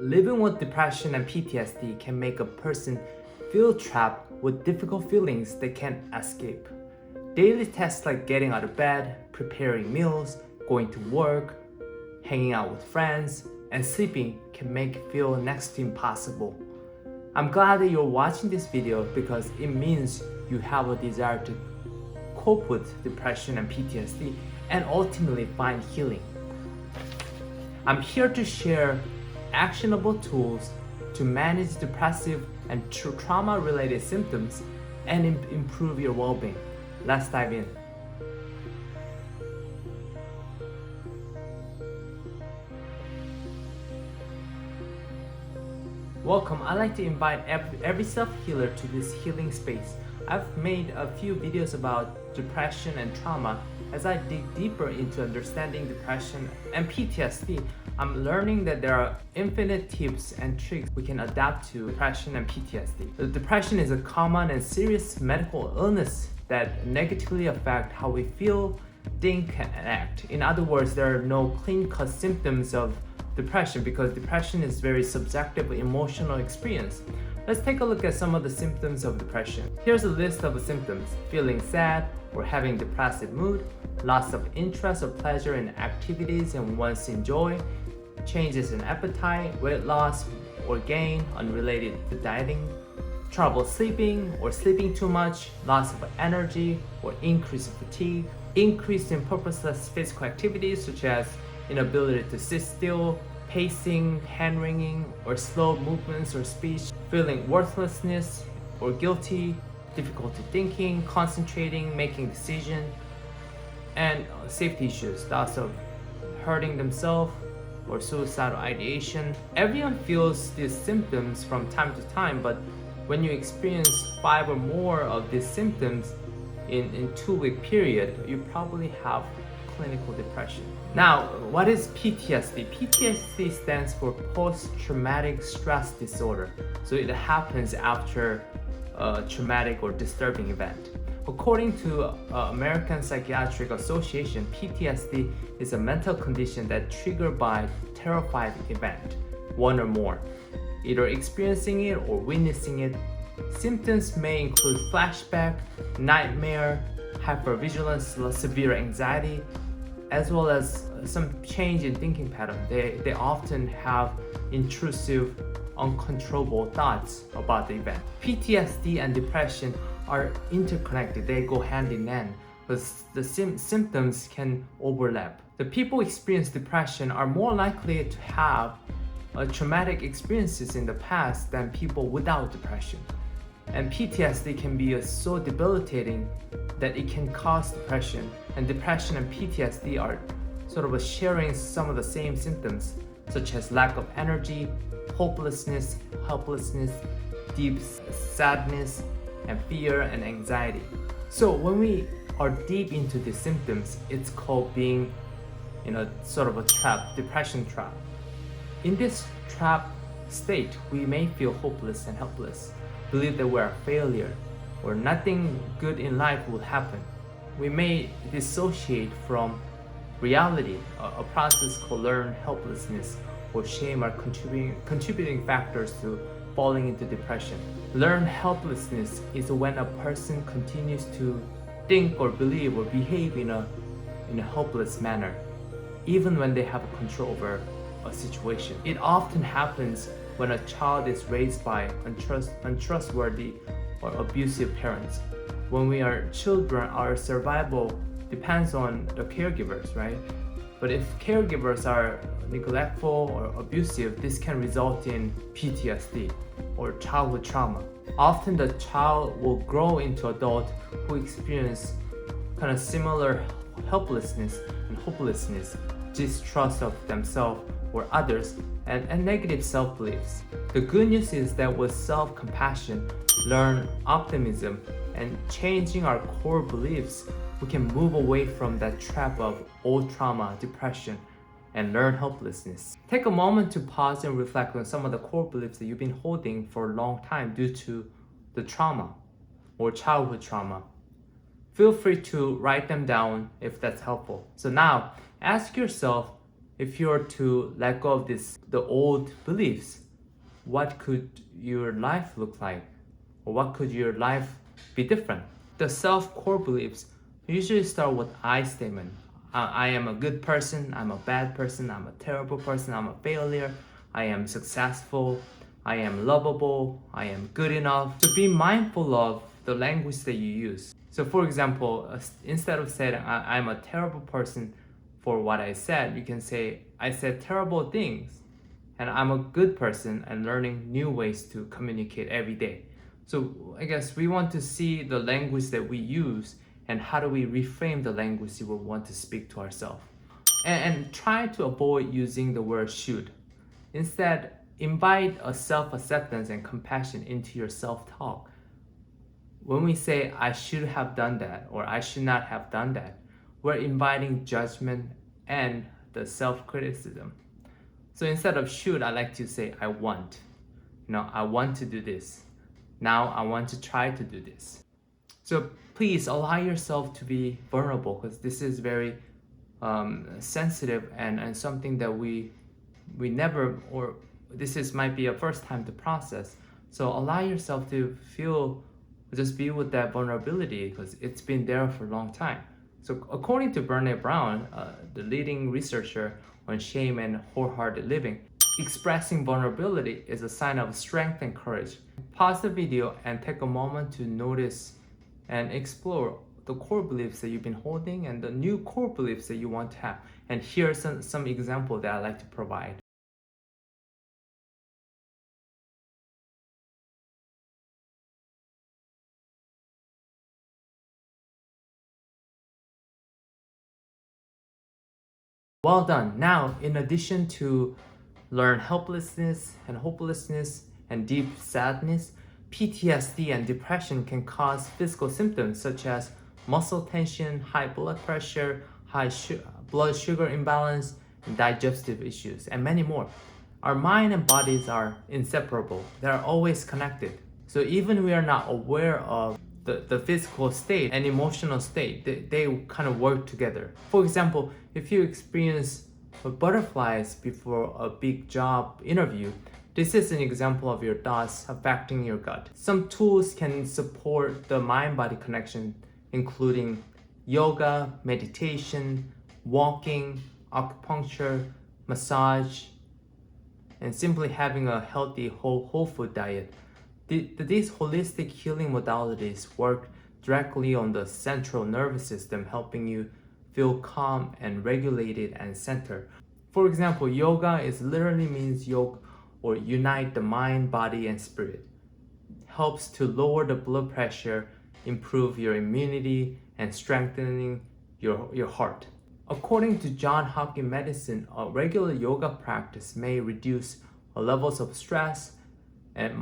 Living with depression and PTSD can make a person feel trapped with difficult feelings they can't escape. Daily tasks like getting out of bed, preparing meals, going to work, hanging out with friends, and sleeping can make it feel next to impossible. I'm glad that you're watching this video because it means you have a desire to cope with depression and PTSD and ultimately find healing. I'm here to share actionable tools to manage depressive and trauma-related symptoms and improve your well-being. Let's dive in. Welcome. I'd like to invite every self-healer to this healing space. I've made a few videos about depression and trauma. As I dig deeper into understanding depression and PTSD, I'm learning that there are infinite tips and tricks we can adapt to depression and PTSD. The depression is a common and serious medical illness that negatively affects how we feel, think, and act. In other words, there are no clean-cut symptoms of depression because depression is very subjective emotional experience. Let's take a look at some of the symptoms of depression. Here's a list of the symptoms: feeling sad or having depressive mood, loss of interest or pleasure in activities and once enjoy, changes in appetite, weight loss or gain unrelated to dieting, trouble sleeping or sleeping too much, loss of energy or increase in fatigue, increase in purposeless physical activities such as inability to sit still, pacing, hand-wringing, or slow movements or speech, feeling worthlessness or guilty, difficulty thinking, concentrating, making decisions, and safety issues, thoughts of hurting themselves or suicidal ideation. Everyone feels these symptoms from time to time, but when you experience 5 or more of these symptoms in 2-week period, you probably have clinical depression. Now, what is PTSD? PTSD stands for post-traumatic stress disorder. So it happens after a traumatic or disturbing event. According to American Psychiatric Association, PTSD is a mental condition that triggered by terrifying event, one or more, either experiencing it or witnessing it. Symptoms may include flashback, nightmare, hypervigilance, severe anxiety, as well as some change in thinking pattern. They often have intrusive, uncontrollable thoughts about the event. PTSD and depression are interconnected. They go hand in hand because the symptoms can overlap. The people experience depression are more likely to have traumatic experiences in the past than people without depression. And PTSD can be so debilitating that it can cause depression. And depression and PTSD are sort of sharing some of the same symptoms, such as lack of energy, hopelessness, helplessness, deep sadness, and fear and anxiety. So when we are deep into these symptoms, it's called being in a sort of a trap, depression trap. In this trap state, we may feel hopeless and helpless, believe that we're a failure or nothing good in life will happen. We may dissociate from reality. A process called learned helplessness or shame are contributing factors to falling into depression. Learned helplessness is when a person continues to think or believe or behave in a helpless manner, even when they have control over a situation. It often happens when a child is raised by untrustworthy or abusive parents. When we are children, our survival depends on the caregivers, right? But if caregivers are neglectful or abusive, this can result in PTSD or childhood trauma. Often the child will grow into adult who experience kind of similar helplessness and hopelessness, distrust of themselves or others, and negative self-beliefs. The good news is that with self-compassion, learn optimism, and changing our core beliefs, we can move away from that trap of old trauma, depression, and learn helplessness. Take a moment to pause and reflect on some of the core beliefs that you've been holding for a long time due to the trauma or childhood trauma. Feel free to write them down if that's helpful. So now, ask yourself if you were to let go of the old beliefs, what could your life look like? Or what could your life be different? The self-core beliefs usually start with I statement. I am a good person, I'm a bad person, I'm a terrible person, I'm a failure, I am successful, I am lovable, I am good enough. So be mindful of the language that you use. So for example, instead of saying I'm a terrible person for what I said, you can say I said terrible things and I'm a good person and learning new ways to communicate every day. So I guess we want to see the language that we use and how do we reframe the language we want to speak to ourselves. And try to avoid using the word should. Instead, invite a self-acceptance and compassion into your self-talk. When we say I should have done that or I should not have done that, we're inviting judgment and the self-criticism. So instead of should, I like to say I want. I want to do this. Now I want to try to do this. So please allow yourself to be vulnerable because this is very sensitive and something that we never, or this is might be a first time to process. So allow yourself to feel, just be with that vulnerability because it's been there for a long time. So according to Brené Brown, the leading researcher on shame and wholehearted living, expressing vulnerability is a sign of strength and courage. Pause the video and take a moment to notice and explore the core beliefs that you've been holding and the new core beliefs that you want to have. And here are some examples that I like to provide. Well done. Now, in addition to learn helplessness and hopelessness and deep sadness, PTSD and depression can cause physical symptoms such as muscle tension, high blood pressure, blood sugar imbalance, and digestive issues, and many more. Our mind and bodies are inseparable. They are always connected. So even we are not aware of the physical state and emotional state, they kind of work together. For example, if you experience butterflies before a big job interview, this is an example of your thoughts affecting your gut. Some tools can support the mind-body connection, including yoga, meditation, walking, acupuncture, massage, and simply having a healthy whole food diet. These holistic healing modalities work directly on the central nervous system, helping you feel calm and regulated and centered. For example, yoga is literally means yoke or unite the mind, body, and spirit. Helps to lower the blood pressure, improve your immunity, and strengthening your heart. According to John Hopkins Medicine, a regular yoga practice may reduce levels of stress and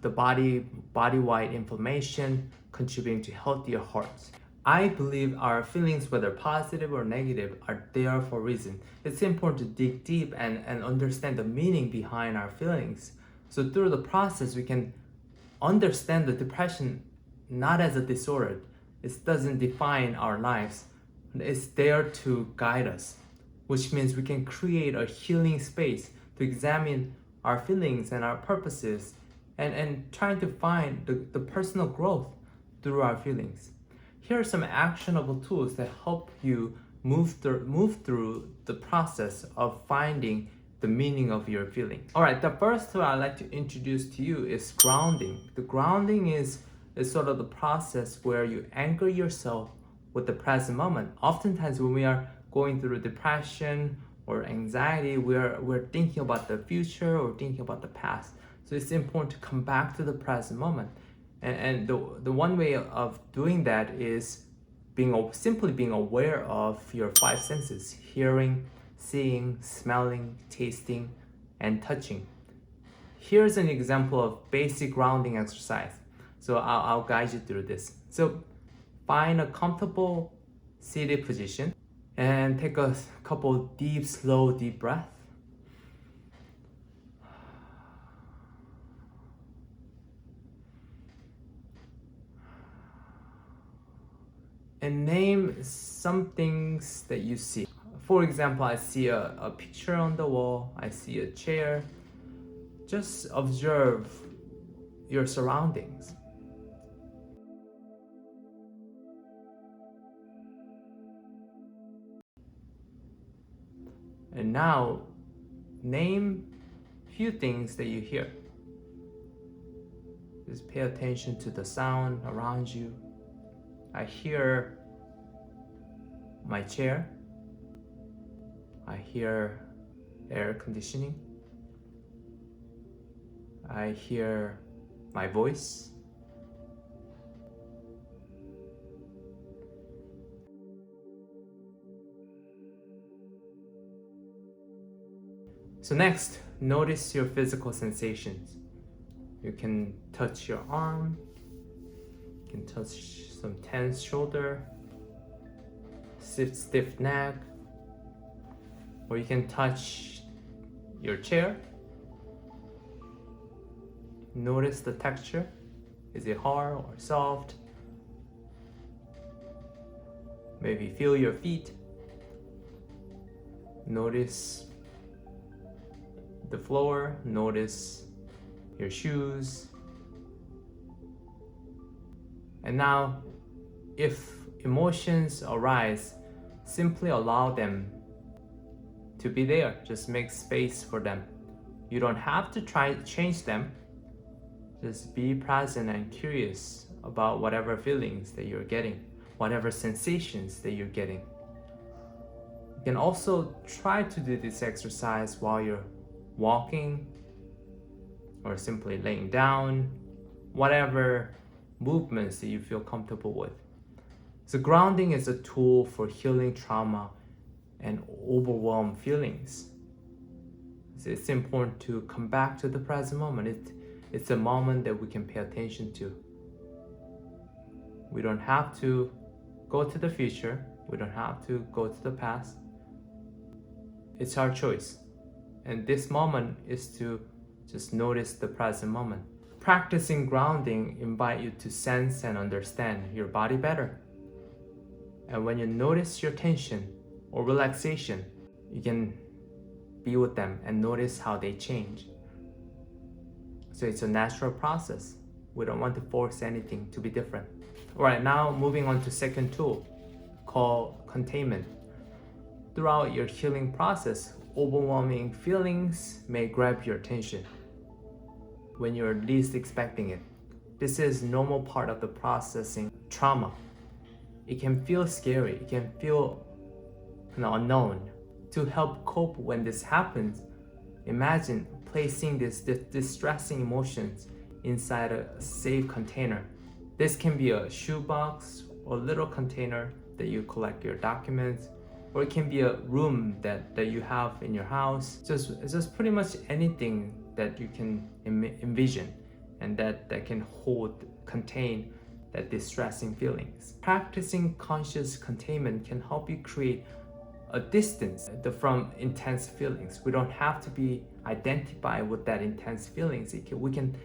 the body-wide inflammation, contributing to healthier hearts. I believe our feelings, whether positive or negative, are there for a reason. It's important to dig deep and understand the meaning behind our feelings. So through the process, we can understand the depression not as a disorder. It doesn't define our lives. It's there to guide us, which means we can create a healing space to examine our feelings and our purposes and trying to find the personal growth through our feelings. Here are some actionable tools that help you move through the process of finding the meaning of your feeling. All right, the first tool I'd like to introduce to you is grounding. The grounding is sort of the process where you anchor yourself with the present moment. Oftentimes when we are going through depression or anxiety, we're thinking about the future or thinking about the past. So it's important to come back to the present moment. And the one way of doing that is simply being aware of your five senses: hearing, seeing, smelling, tasting, and touching. Here's an example of basic grounding exercise. So I'll guide you through this. So find a comfortable seated position and take a couple slow, deep breaths. And name some things that you see. For example, I see a picture on the wall, I see a chair. Just observe your surroundings. And now, name few things that you hear. Just pay attention to the sound around you. I hear my chair. I hear air conditioning. I hear my voice. So next, notice your physical sensations. You can touch your arm, you can touch some tense shoulder, stiff neck, or you can touch your chair. Notice the texture. Is it hard or soft? Maybe feel your feet. Notice the floor, notice your shoes. And now, if emotions arise, simply allow them to be there. Just make space for them. You don't have to try to change them. Just be present and curious about whatever feelings that you're getting, whatever sensations that you're getting. You can also try to do this exercise while you're walking or simply laying down, whatever movements that you feel comfortable with. So grounding is a tool for healing trauma and overwhelmed feelings. It's important to come back to the present moment. It's a moment that we can pay attention to. We don't have to go to the future. We don't have to go to the past. It's our choice. And this moment is to just notice the present moment. Practicing grounding invites you to sense and understand your body better. And when you notice your tension or relaxation, you can be with them and notice how they change. So it's a natural process. We don't want to force anything to be different. All right, now moving on to second tool called containment. Throughout your healing process, overwhelming feelings may grab your attention when you're least expecting it. This is normal part of the processing trauma. It can feel scary, it can feel unknown. To help cope when this happens, imagine placing these distressing emotions inside a safe container. This can be a shoebox or little container that you collect your documents, or it can be a room that you have in your house. Just pretty much anything that you can envision and that can contain that distressing feelings. Practicing conscious containment can help you create a distance from intense feelings. We don't have to be identified with that intense feelings. We can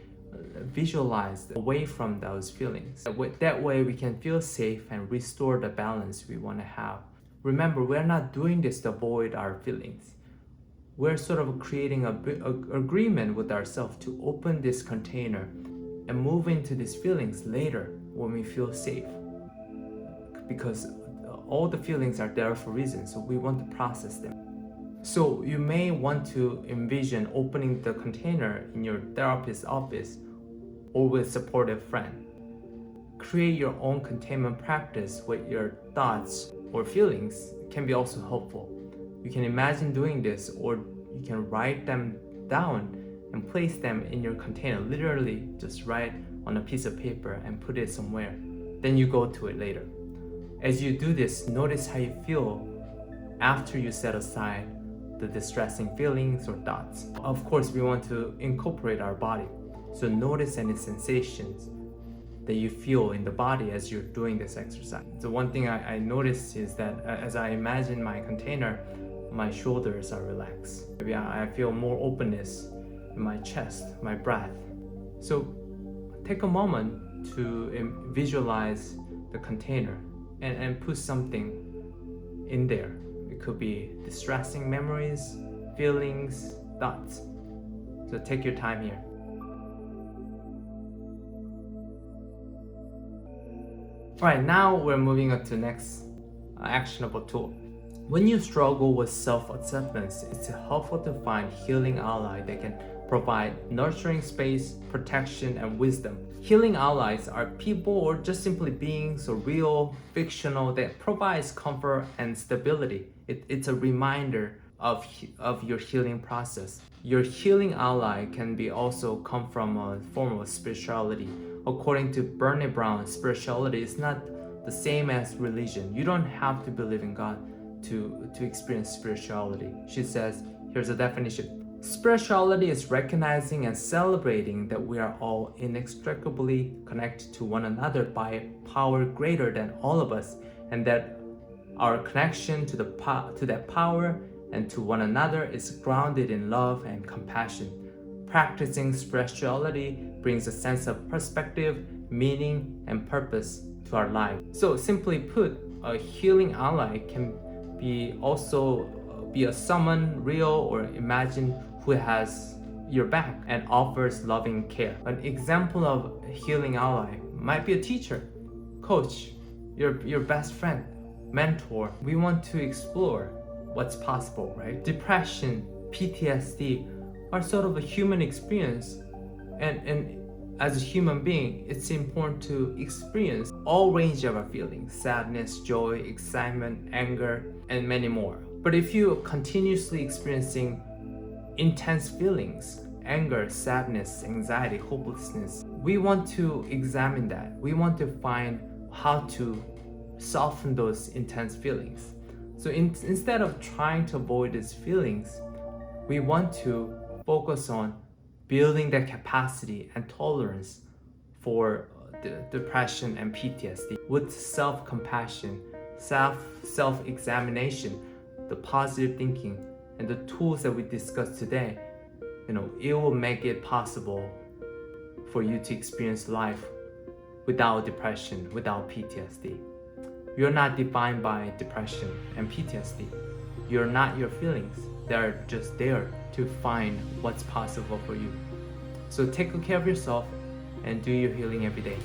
visualize away from those feelings. That way we can feel safe and restore the balance we want to have. Remember, we're not doing this to avoid our feelings. We're sort of creating an agreement with ourselves to open this container and move into these feelings later when we feel safe. Because all the feelings are there for a reason, so we want to process them. So you may want to envision opening the container in your therapist's office or with a supportive friend. Create your own containment practice with your thoughts or feelings can be also helpful. You can imagine doing this, or you can write them down and place them in your container. Literally just write on a piece of paper and put it somewhere. Then you go to it later. As you do this, notice how you feel after you set aside the distressing feelings or thoughts. Of course, we want to incorporate our body. So notice any sensations that you feel in the body as you're doing this exercise. So one thing I noticed is that as I imagine my container, my shoulders are relaxed. Maybe I feel more openness in my chest, my breath. So take a moment to visualize the container and put something in there. It could be distressing memories, feelings, thoughts. So take your time here. Alright, now we're moving on to the next actionable tool. When you struggle with self-acceptance, it's helpful to find healing ally that can provide nurturing space, protection, and wisdom. Healing allies are people or just simply beings or real, fictional, that provides comfort and stability. It's a reminder of your healing process. Your healing ally can be also come from a form of spirituality. According to Brené Brown, spirituality is not the same as religion. You don't have to believe in God to experience spirituality. She says, here's a definition. Spirituality is recognizing and celebrating that we are all inextricably connected to one another by a power greater than all of us, and that our connection to that power and to one another is grounded in love and compassion. Practicing spirituality brings a sense of perspective, meaning, and purpose to our lives. So simply put, a healing ally can be also be a someone real or imagined who has your back and offers loving care. An example of a healing ally might be a teacher, coach, your best friend, mentor. We want to explore what's possible, right? Depression, PTSD are sort of a human experience, and as a human being, it's important to experience all range of our feelings: sadness, joy, excitement, anger, and many more. But if you're continuously experiencing intense feelings, anger, sadness, anxiety, hopelessness, we want to examine that. We want to find how to soften those intense feelings. So instead of trying to avoid these feelings, we want to focus on building that capacity and tolerance for the depression and PTSD with self-compassion, self-examination, the positive thinking, and the tools that we discussed today. It will make it possible for you to experience life without depression, without PTSD. You're not defined by depression and PTSD. You're not your feelings. They're just there to find what's possible for you. So take good care of yourself and do your healing every day.